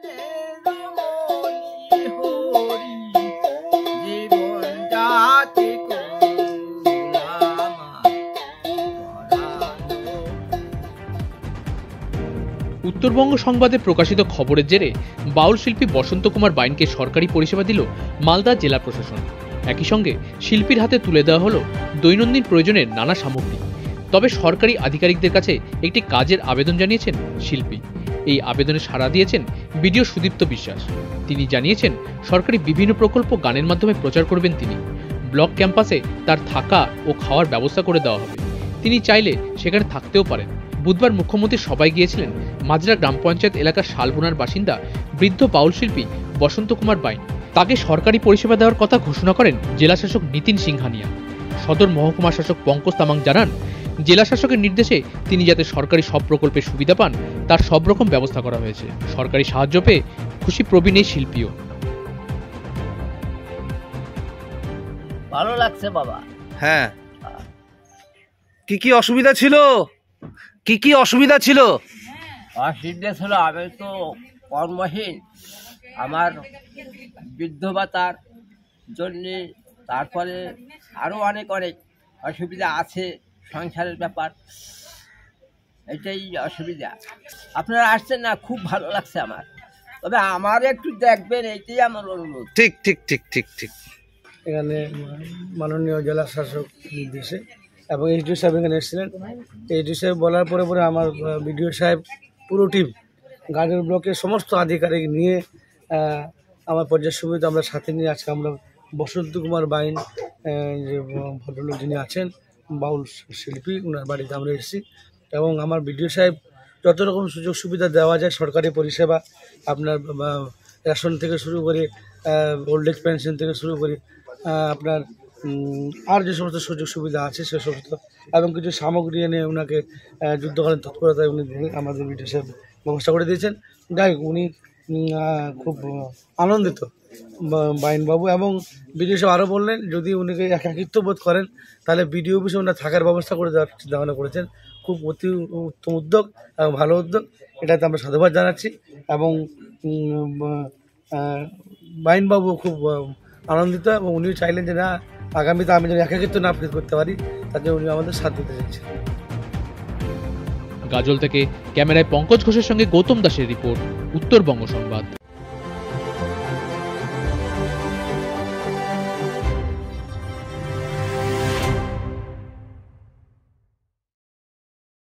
উত্তরবঙ্গ সংবাদে প্রকাশিত খবরের জেরে বাউল শিল্পী বসন্ত কুমার বাইনকে সরকারি পরিষেবা দিল মালদা জেলা প্রশাসন। একই সঙ্গে শিল্পীর হাতে তুলে দেওয়া হলো দৈনন্দিন প্রয়োজনের নানা সামগ্রী। তবে সরকারি আধিকারিকদের কাছে একটি কাজের আবেদন জানিয়েছেন শিল্পী। এই আবেদনে সাড়া দিয়েছেন বিডিও সুদীপ্ত বিশ্বাস। তিনি জানিয়েছেন সরকারি বিভিন্ন প্রকল্প গানের মাধ্যমে প্রচার করবেন তিনি। ব্লক ক্যাম্পাসে তার থাকা ও খাওয়ার ব্যবস্থা করে দেওয়া হবে। তিনি চাইলে সেখানে থাকতেও পারেন। বুধবার মুখ্যমন্ত্রী সভায় গিয়েছিলেন মাজরা গ্রাম পঞ্চায়েত এলাকার শালবোনার বাসিন্দা বৃদ্ধ বাউল শিল্পী বসন্ত কুমার বাইন। তাকে সরকারি পরিষেবা দেওয়ার কথা ঘোষণা করেন জেলা শাসক নিতিন সিংহানিয়া। সদর মহকুমা শাসক পঙ্কজ তামাং জানান, জেলা শাসকের নির্দেশে তিনি যাতে সরকারি সব প্রকল্পের সুবিধা পান তার সব রকম ব্যবস্থা করা হয়েছে। সরকারি সাহায্য পেয়ে খুশি প্রবীণ এই শিল্পীও। ভালো লাগছে বাবা। হ্যাঁ, কি অসুবিধা ছিল? কি অসুবিধা ছিল? অসুবিধা ছিল, আমি তো কর্মহীন, আমার বৃদ্ধ ভাতার জন্যে, তারপরে আরও অনেক অসুবিধা আছে, সংসারের ব্যাপার, এটাই অসুবিধা। আপনারা আসছেন না, খুব ভালো লাগছে আমার। তবে আমার একটু দেখবেন, এইটাই আমার অনুরোধ। ঠিক। এখানে মাননীয় জেলা শাসক নির্দেশে এবং এইচডিও সাহেব এখানে এসেছিলেন। এইচডিও সাহেব বলার পরে আমার বিডিও সাহেব পুরো টিম গাজল ব্লকের সমস্ত আধিকারিক নিয়ে আমার পর্যায় সুবিধা আমরা সাথে নিয়ে আজকে আমরা বসন্ত কুমার বাইন যে ভদ্রলোক যিনি আছেন বাউল শিল্পী, ওনার বাড়িতে আমরা এসেছি এবং আমার বিডিও সাহেব যত রকম সুযোগ সুবিধা দেওয়া যায় সরকারি পরিষেবা, আপনার রেশন থেকে শুরু করে ওল্ড এজ পেনশন থেকে শুরু করে আপনার আর যে সমস্ত সুযোগ সুবিধা আছে সে সমস্ত এবং কিছু সামগ্রী এনে ওনাকে যুদ্ধকালীন তৎপরতায় উনি আমাদের বিডিও সাহেব ব্যবস্থা করে দিয়েছেন। যাই উনি খুব আনন্দিত বাইনবাবু, এবং বিডিও সাহেব আরও বললেন যদি উনিকে একাকিত্ব বোধ করেন তাহলে বিডিও অফিসে ওনার থাকার ব্যবস্থা করে দেওয়ার চিন্তাভাবনা করেছেন। খুব অতি উত্তম উদ্যোগ এবং ভালো উদ্যোগ, এটাতে আমরা সাধুবাদ জানাচ্ছি। এবং বাইনবাবু খুব আনন্দিত এবং উনি চাইলেন যে না, আগামীতে আমি যেন একাকিত্ব না ফিল করতে পারি, তাতে উনি আমাদের সাথ দিতে চাইছেন। গাজল থেকে ক্যামেরায় পঙ্কজ ঘোষের সঙ্গে গৌতম দাসের রিপোর্ট, উত্তরবঙ্গ সংবাদ।